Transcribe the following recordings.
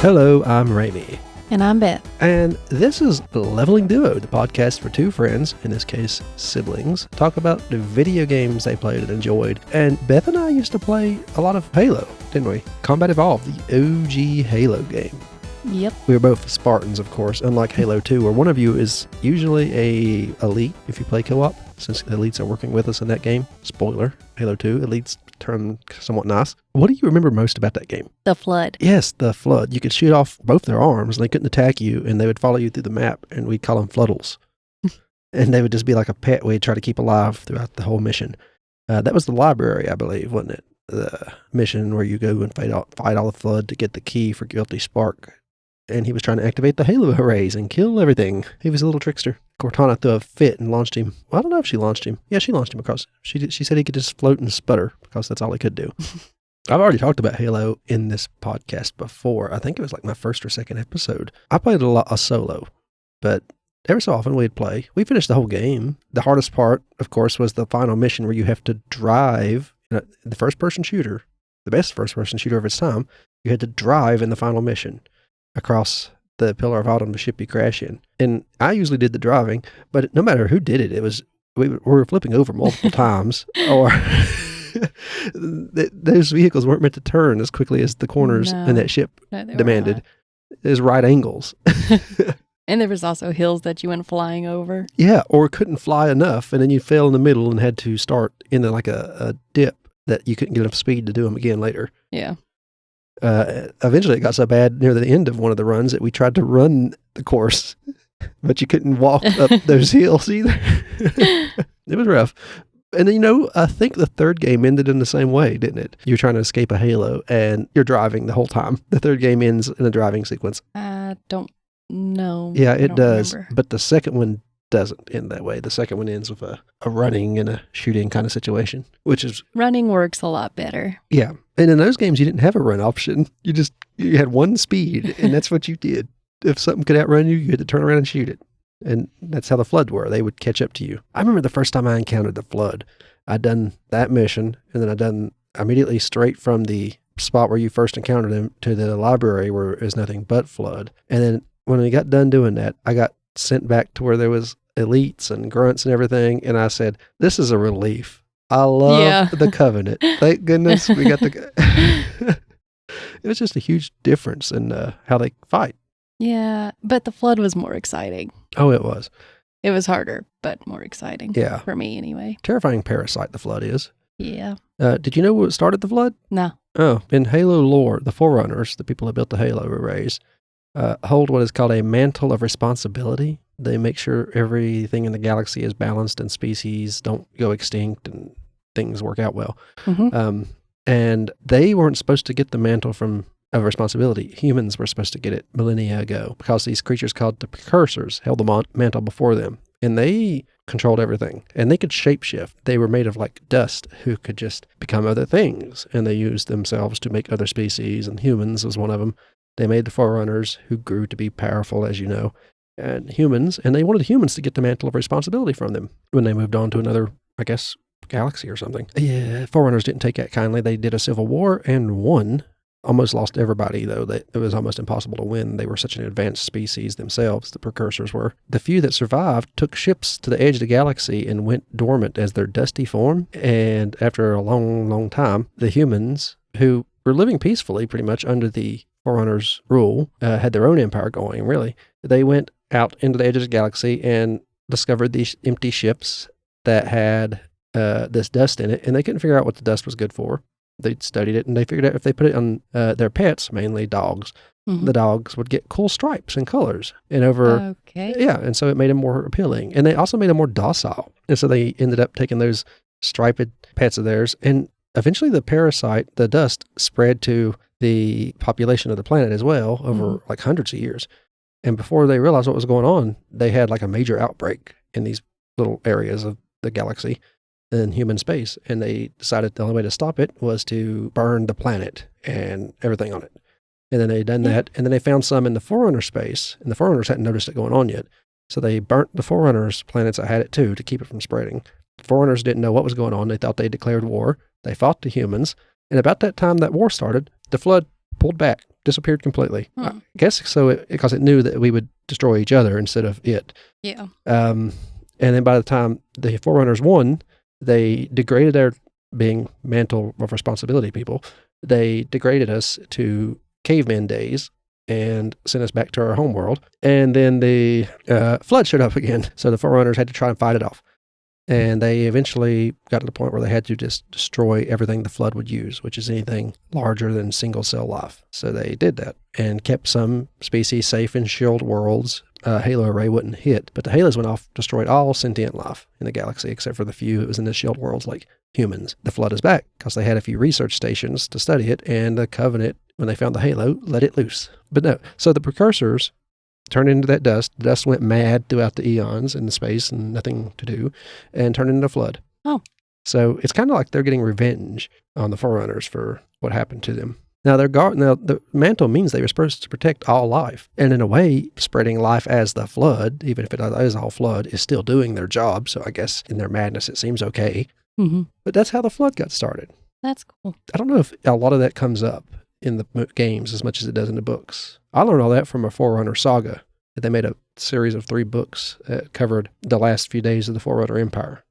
Hello, I'm Ramie. And I'm Beth. And this is Leveling Duo, the podcast for two friends, in this case, siblings, talk about the video games they played and enjoyed. And Beth and I used to play a lot of Halo, didn't we? Combat Evolved, the OG Halo game. Yep. We were both Spartans, of course, unlike Halo 2, where one of you is usually a elite if you play co-op, since the elites are working with us in that game. Spoiler, Halo 2, elites turn somewhat nice. What do you remember most about that game? The flood. Yes, the flood. You could shoot off both their arms, and they couldn't attack you, and they would follow you through the map, and we'd call them floodles. And they would just be like a pet we'd try to keep alive throughout the whole mission. That was the library, I believe, wasn't it? The mission where you go and fight all the flood to get the key for Guilty Spark. And he was trying to activate the Halo arrays and kill everything. He was a little trickster. Cortana threw a fit and launched him. Well, I don't know if she launched him. Yeah, she launched him because she said he could just float and sputter because that's all he could do. I've already talked about Halo in this podcast before. I think it was like my first or second episode. I played a solo, but every so often we'd play. We finished the whole game. The hardest part, of course, was the final mission where you have to drive the first-person shooter, the best first-person shooter of its time. You had to drive in the final mission across the Pillar of Autumn ship you crash in. And I usually did the driving, but no matter who did it, we were flipping over multiple times, or those vehicles weren't meant to turn as quickly as the corners in that ship demanded. It was right angles. And there was also hills that you went flying over. Yeah, or couldn't fly enough, and then you fell in the middle and had to start in like a dip that you couldn't get enough speed to do them again later. Yeah. Eventually it got so bad near the end of one of the runs that we tried to run the course, but you couldn't walk up those hills either. It was rough. And I think the third game ended in the same way, didn't it? You're trying to escape a Halo and you're driving the whole time. The third game ends in a driving sequence. I don't know. Yeah, it does. Remember. But the second one doesn't end that way. The second one ends with a running and a shooting kind of situation, which is... Running works a lot better. Yeah. And in those games, you didn't have a run option. You had one speed, and that's what you did. If something could outrun you, you had to turn around and shoot it. And that's how the flood were. They would catch up to you. I remember the first time I encountered the flood. I'd done that mission, and then I'd done immediately straight from the spot where you first encountered them to the library where it was nothing but flood. And then when we got done doing that, I got sent back to where there was elites and grunts and everything, and I said, this is a relief. I love the Covenant. Thank goodness we got the... It was just a huge difference in how they fight. Yeah, but the flood was more exciting. Oh, it was. It was harder, but more exciting. Yeah. For me, anyway. Terrifying parasite the flood is. Yeah. Did you know what started the flood? No. Oh, in Halo lore, the Forerunners, the people who built the Halo arrays, hold what is called a mantle of responsibility. They make sure everything in the galaxy is balanced and species don't go extinct and things work out well. Mm-hmm. And they weren't supposed to get the mantle of responsibility. Humans were supposed to get it millennia ago because these creatures called the precursors held the mantle before them. And they controlled everything. And they could shapeshift. They were made of like dust who could just become other things. And they used themselves to make other species, and humans was one of them. They made the Forerunners, who grew to be powerful, as you know, and humans. And they wanted humans to get the mantle of responsibility from them when they moved on to another, I guess, galaxy or something. Yeah, Forerunners didn't take that kindly. They did a civil war and won. Almost lost everybody, though. It was almost impossible to win. They were such an advanced species themselves, the precursors were. The few that survived took ships to the edge of the galaxy and went dormant as their dusty form. And after a long, long time, the humans, who were living peacefully pretty much under the Forerunners' rule, had their own empire going, really. They went out into the edge of the galaxy and discovered these empty ships that had this dust in it, and they couldn't figure out what the dust was good for. They studied it, and they figured out if they put it on their pets, mainly dogs, the dogs would get cool stripes and colors. And and so it made them more appealing. And they also made them more docile. And so they ended up taking those striped pets of theirs, and eventually the parasite, the dust, spread to the population of the planet as well over like hundreds of years. And before they realized what was going on, they had like a major outbreak in these little areas of the galaxy in human space. And they decided the only way to stop it was to burn the planet and everything on it. And then they done that. And then they found some in the Forerunner space, and the Forerunners hadn't noticed it going on yet. So they burnt the Forerunners planets that had it too to keep it from spreading. The Forerunners didn't know what was going on. They thought they declared war. They fought the humans. And about that time that war started, the flood pulled back, disappeared completely. Hmm. I guess so because it knew that we would destroy each other instead of it. Yeah. And then by the time the Forerunners won, they degraded their being mantle of responsibility people. They degraded us to caveman days and sent us back to our home world. And then the flood showed up again. So the Forerunners had to try and fight it off. And they eventually got to the point where they had to just destroy everything the flood would use, which is anything larger than single cell life. So they did that and kept some species safe in shield worlds. Halo array wouldn't hit, but the halos went off, destroyed all sentient life in the galaxy except for the few that was in the shield worlds like humans. The flood is back because they had a few research stations to study it, and the Covenant, when they found the halo, let it loose. But no, so the precursors turned into that dust. The dust went mad throughout the eons in the space and nothing to do, and turned into flood. Oh. So it's kind of like they're getting revenge on the Forerunners for what happened to them. Now, the mantle means they were supposed to protect all life. And in a way, spreading life as the flood, even if it is all flood, is still doing their job. So I guess in their madness, it seems okay. Mm-hmm. But that's how the flood got started. That's cool. I don't know if a lot of that comes up in the games as much as it does in the books. I learned all that from a Forerunner saga. They made a series of 3 books that covered the last few days of the Forerunner Empire.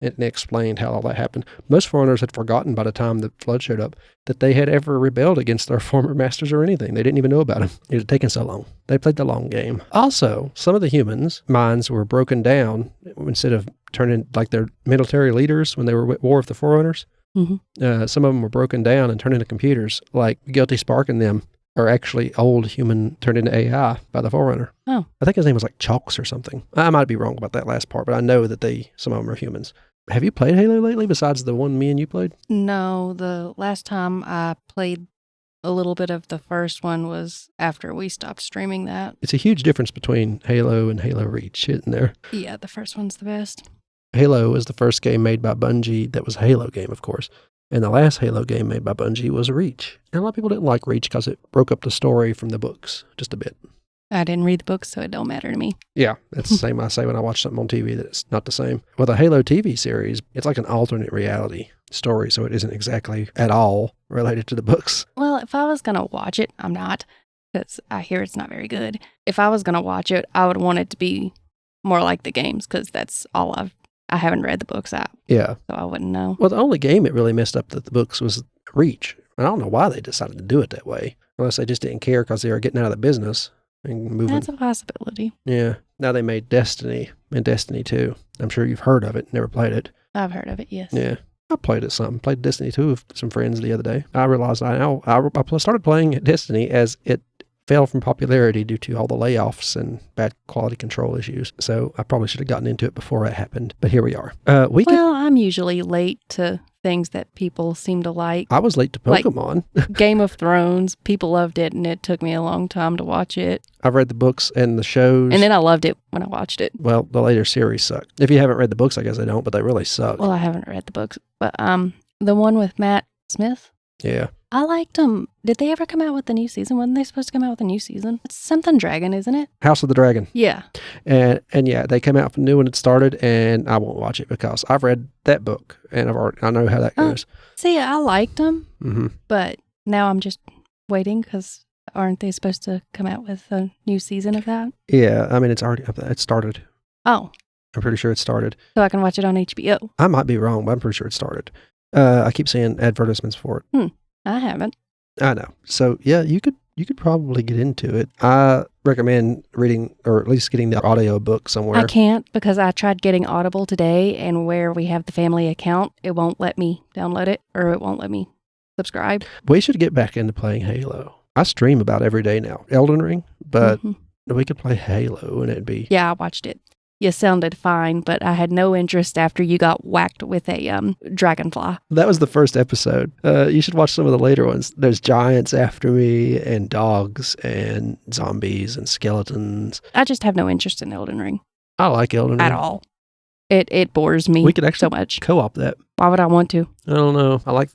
And they explained how all that happened. Most Forerunners had forgotten by the time the flood showed up that they had ever rebelled against their former masters or anything. They didn't even know about them. It had taken so long. They played the long game. Also, some of the humans' minds were broken down instead of turning like their military leaders when they were at war with the Forerunners. Mm-hmm. Some of them were broken down and turned into computers, like Guilty Spark and them are actually old human turned into AI by the Forerunner. Oh. I think his name was like Chalks or something. I might be wrong about that last part, but I know that some of them are humans. Have you played Halo lately besides the one me and you played? No, the last time I played a little bit of the first one was after we stopped streaming that. It's a huge difference between Halo and Halo Reach, isn't there? Yeah, the first one's the best. Halo was the first game made by Bungie that was a Halo game, of course. And the last Halo game made by Bungie was Reach. And a lot of people didn't like Reach because it broke up the story from the books just a bit. I didn't read the books, so it don't matter to me. Yeah, that's the same I say when I watch something on TV that it's not the same. With a Halo TV series, it's like an alternate reality story, so it isn't exactly at all related to the books. Well, if I was going to watch it, I'm not, because I hear it's not very good. If I was going to watch it, I would want it to be more like the games, because that's all I haven't read the books out. Yeah. So I wouldn't know. Well, the only game it really messed up that the books was Reach. I don't know why they decided to do it that way, unless they just didn't care because they were getting out of the business. And moving. That's a possibility. Yeah. Now they made Destiny and Destiny 2. I'm sure you've heard of it, never played it. I've heard of it, yes. Yeah. I played it some. Played Destiny 2 with some friends the other day. I realized I started playing Destiny as it fell from popularity due to all the layoffs and bad quality control issues. So I probably should have gotten into it before that happened. But here we are. I'm usually late to things that people seem to like. I was late to Pokemon. Like Game of Thrones. People loved it, and it took me a long time to watch it. I've read the books and the shows. And then I loved it when I watched it. Well, the later series suck. If you haven't read the books, I guess they don't, but they really suck. Well, I haven't read the books. But the one with Matt Smith, Yeah. I liked them. Did they ever come out with the new season? Wasn't they supposed to come out with a new season? It's something dragon, isn't it? House of the Dragon. Yeah. And yeah, they came out with a new when it started, and I won't watch it because I've read that book, and I know how that goes. See, I liked them, Mm-hmm. but now I'm just waiting because aren't they supposed to come out with a new season of that? Yeah, I mean, it started. Oh. I'm pretty sure it started. So I can watch it on HBO. I might be wrong, but I'm pretty sure it started. I keep seeing advertisements for it. I haven't. I know. So yeah, you could probably get into it. I recommend reading or at least getting the audio book somewhere. I can't because I tried getting Audible today, and where we have the family account, it won't let me download it, or it won't let me subscribe. We should get back into playing Halo. I stream about every day now. Elden Ring, but we could play Halo and it'd be... Yeah, I watched it. You sounded fine, but I had no interest after you got whacked with a dragonfly. That was the first episode. You should watch some of the later ones. There's giants after me, and dogs, and zombies, and skeletons. I just have no interest in Elden Ring. I like Elden Ring. At all. It bores me We could actually so much. co-op that. Why would I want to? I don't know. I like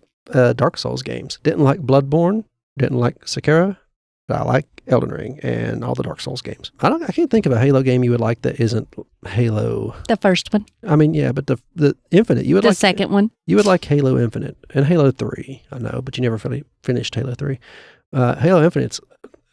Dark Souls games. Didn't like Bloodborne. Didn't like Sekiro. But I like Elden Ring and all the Dark Souls games. I can't think of a Halo game you would like that isn't Halo. The first one. I mean, yeah, but the Infinite, you would The like second one. You would like Halo Infinite and Halo 3. I know, but you never finished Halo 3. Halo Infinite's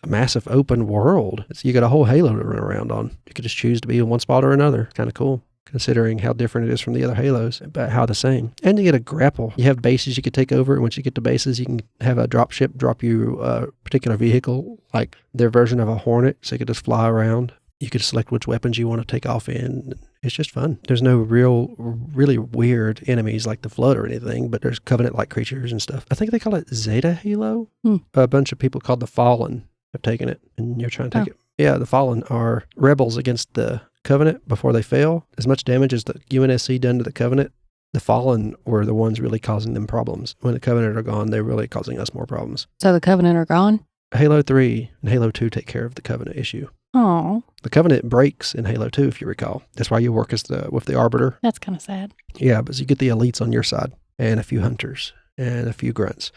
a massive open world. You got a whole Halo to run around on. You could just choose to be in one spot or another. Kind of cool, considering how different it is from the other Halos, but how the same. And you get a grapple. You have bases you could take over, and once you get to bases, you can have a drop ship drop you a particular vehicle, like their version of a Hornet, so you could just fly around. You could select which weapons you want to take off in. It's just fun. There's no really weird enemies like the Flood or anything, but there's Covenant-like creatures and stuff. I think they call it Zeta Halo. A bunch of people called the Fallen have taken it, and you're trying to take it. Yeah, the Fallen are rebels against the Covenant before they fail. As much damage as the UNSC done to the Covenant, the Fallen were the ones really causing them problems. When the Covenant are gone, they're really causing us more problems. So the Covenant are gone? Halo 3 and Halo 2 take care of the Covenant issue. Oh. The Covenant breaks in Halo 2, if you recall. That's why you work with the Arbiter. That's kind of sad. Yeah, but you get the elites on your side, and a few hunters, and a few grunts.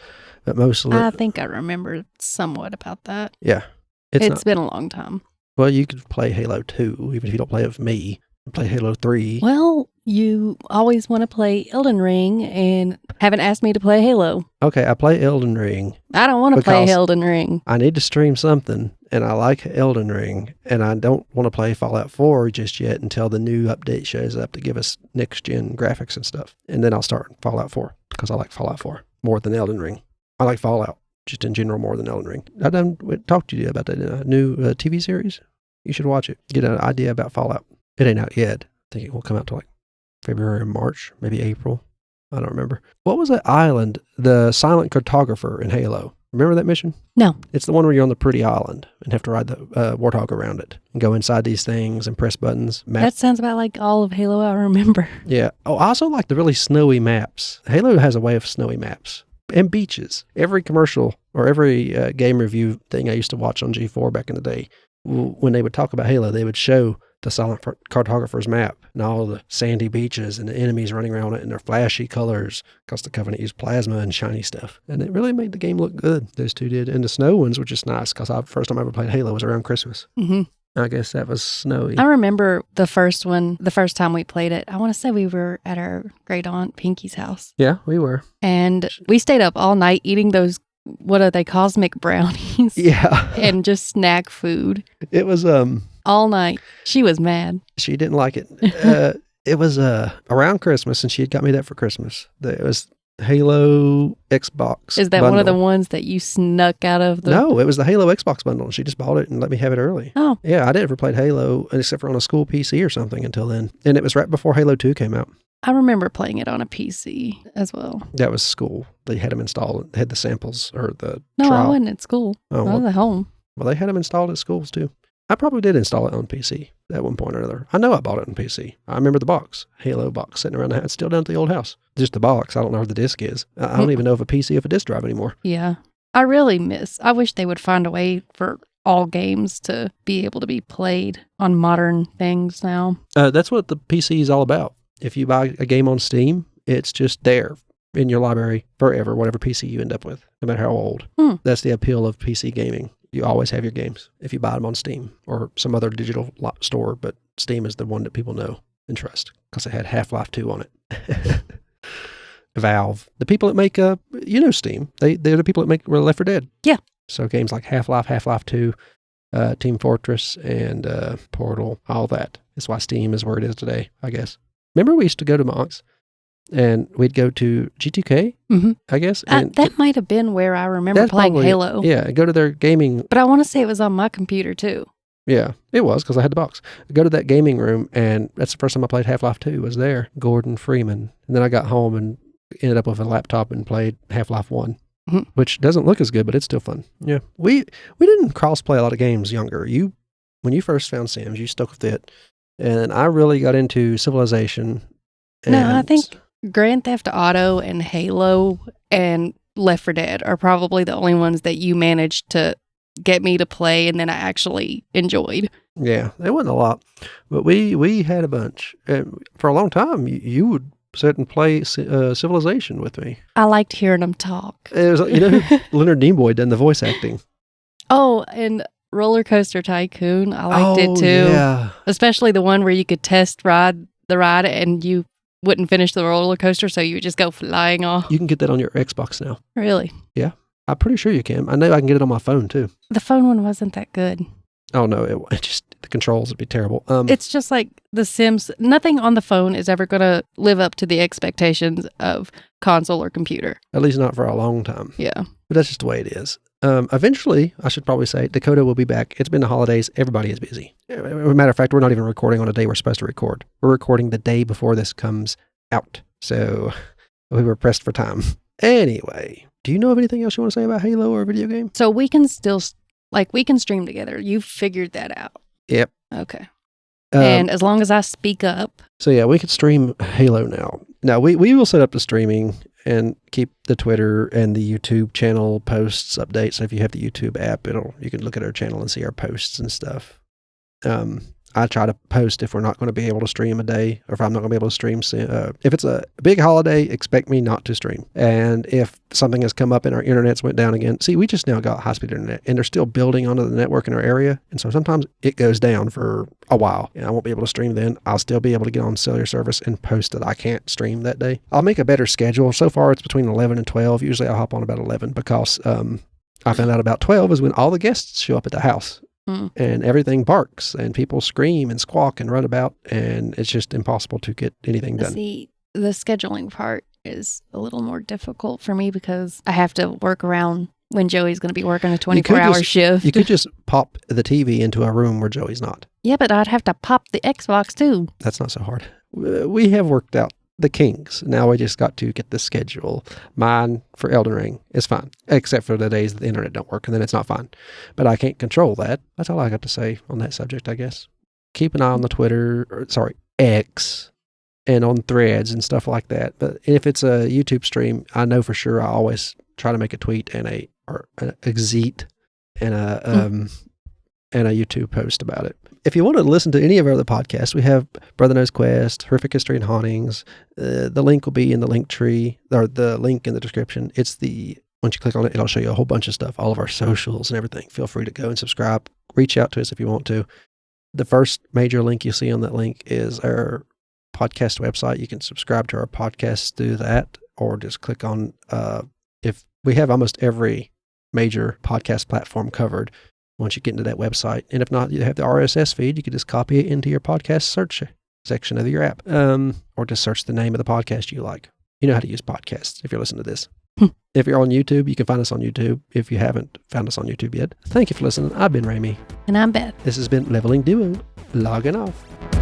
But mostly... I think I remember somewhat about that. Yeah. It's been a long time. Well, you could play Halo 2, even if you don't play it with me. Play Halo 3. Well, you always want to play Elden Ring and haven't asked me to play Halo. Okay, I play Elden Ring. I don't want to play Elden Ring. I need to stream something, and I like Elden Ring, and I don't want to play Fallout 4 just yet until the new update shows up to give us next-gen graphics and stuff. And then I'll start Fallout 4, because I like Fallout 4 more than Elden Ring. I like Fallout, just in general, more than Elden Ring. I done talked to you about that in a new TV series. You should watch it. Get an idea about Fallout. It ain't out yet. I think it will come out to like February or March, maybe April. I don't remember. What was that island, the silent cartographer in Halo? Remember that mission? No. It's the one where you're on the pretty island and have to ride the warthog around it and go inside these things and press buttons. That sounds about like all of Halo I remember. Yeah. Oh, I also like the really snowy maps. Halo has a way of snowy maps. And beaches. Every commercial or every game review thing I used to watch on G4 back in the day, when they would talk about Halo, they would show the silent cartographer's map and all the sandy beaches and the enemies running around it and their flashy colors, because the Covenant used plasma and shiny stuff. And it really made the game look good. Those two did. And the snow ones were just nice, because the first time I ever played Halo was around Christmas. Mm-hmm. I guess that was snowy. I remember the first one, the first time we played it. I want to say we were at our great aunt Pinky's house. Yeah, we were. And we stayed up all night eating those, what are they, cosmic brownies? Yeah. And just snack food. It was all night. She was mad. She didn't like it. It was around Christmas, and she had got me that for Christmas. It was Halo Xbox. Is that bundle. one of the ones that you snuck out of the... No, it was the Halo Xbox bundle. She just bought it and let me have it early. Oh. Yeah, I never played Halo except for on a school PC or something until then. And it was right before Halo 2 came out. I remember playing it on a PC as well. That was school. They had them installed. They had the samples or the No, trial. I wasn't at school. Oh, I was at home. Well, they had them installed at schools too. I probably did install it on PC at one point or another. I know I bought it on PC. I remember the box, Halo box, sitting around the house. It's still down at the old house. Just the box. I don't know where the disc is. I don't even know if a PC if a disc drive anymore. Yeah. I wish they would find a way for all games to be able to be played on modern things now. That's what the PC is all about. If you buy a game on Steam, it's just there in your library forever, whatever PC you end up with, no matter how old. That's the appeal of PC gaming. You always have your games if you buy them on Steam or some other digital store, but Steam is the one that people know and trust because it had Half-Life 2 on it. Valve, the people that make, Steam, they're the people that make Left 4 Dead. Yeah. So games like Half-Life, Half-Life 2, Team Fortress, and Portal, all that. That's why Steam is where it is today, I guess. Remember we used to go to Monk's and we'd go to G2K, I guess. And that might have been where I remember playing Halo. Yeah, go to their gaming. But I want to say it was on my computer too. Yeah, it was because I had the box. Go to that gaming room, and that's the first time I played Half-Life 2 was there, Gordon Freeman. And then I got home and ended up with a laptop and played Half-Life 1, which doesn't look as good, but it's still fun. Yeah, we didn't cross-play a lot of games younger. When you first found Sims, you stuck with it. And I really got into Civilization. No, I think Grand Theft Auto and Halo and Left 4 Dead are probably the only ones that you managed to get me to play and then I actually enjoyed. Yeah, there wasn't a lot, but we had a bunch. And for a long time, you would sit and play Civilization with me. I liked hearing them talk. It was, who Leonard Nimoy done the voice acting. Oh, and Roller Coaster Tycoon. I liked it too. Yeah. Especially the one where you could test ride the ride and you wouldn't finish the roller coaster, so you would just go flying off. You can get that on your Xbox now. Really? I'm pretty sure you can. I know I can get it on my phone too. The phone one wasn't that good. Oh no, it just the controls would be terrible. It's just like The Sims. Nothing on the phone is ever going to live up to the expectations of console or computer. At least not for a long time. Yeah. But that's just the way it is. Eventually, I should probably say, Dakota will be back. It's been the holidays. Everybody is busy. As a matter of fact, we're not even recording on a day we're supposed to record. We're recording the day before this comes out. So we were pressed for time. Anyway, do you know of anything else you want to say about Halo or a video game? So we can still, we can stream together. You figured that out. Yep. Okay. And as long as I speak up. So yeah, we could stream Halo now. Now, we will set up the streaming and keep the Twitter and the YouTube channel posts updates. So if you have the YouTube app, you can look at our channel and see our posts and stuff. I try to post if we're not going to be able to stream a day, or if I'm not going to be able to stream soon. If it's a big holiday, expect me not to stream. And if something has come up and our internet's went down again, see, we just now got high-speed internet, and they're still building onto the network in our area. And so sometimes it goes down for a while, and I won't be able to stream then. I'll still be able to get on cellular service and post that I can't stream that day. I'll make a better schedule. So far, it's between 11 and 12. Usually I'll hop on about 11 because I found out about 12 is when all the guests show up at the house. And everything barks and people scream and squawk and run about, and it's just impossible to get anything done. See, the scheduling part is a little more difficult for me because I have to work around when Joey's going to be working a 24-hour shift. You could just pop the TV into a room where Joey's not. Yeah, but I'd have to pop the Xbox too. That's not so hard. We have worked out the kinks. Now we just got to get the schedule. Mine for Elden Ring is fine, except for the days that the internet don't work, and then it's not fine. But I can't control that. That's all I got to say on that subject, I guess. Keep an eye on the X, and on threads and stuff like that. But if it's a YouTube stream, I know for sure I always try to make a tweet and an exit and a YouTube post about it. If you want to listen to any of our other podcasts, we have Brother Knows Quest, Horrific History and Hauntings. The link will be in the link tree, or the link in the description. Once you click on it, it'll show you a whole bunch of stuff, all of our socials and everything. Feel free to go and subscribe. Reach out to us if you want to. The first major link you see on that link is our podcast website. You can subscribe to our podcast through that, or just click on, if we have almost every major podcast platform covered once you get into that website. And if not, you have the RSS feed. You could just copy it into your podcast search section of your app, or just search the name of the podcast you like. You know how to use podcasts if you're listening to this. If you're on YouTube, you can find us on YouTube if you haven't found us on YouTube yet. Thank you for listening. I've been Ramie. And I'm Beth. This has been Leveling Duo, logging off.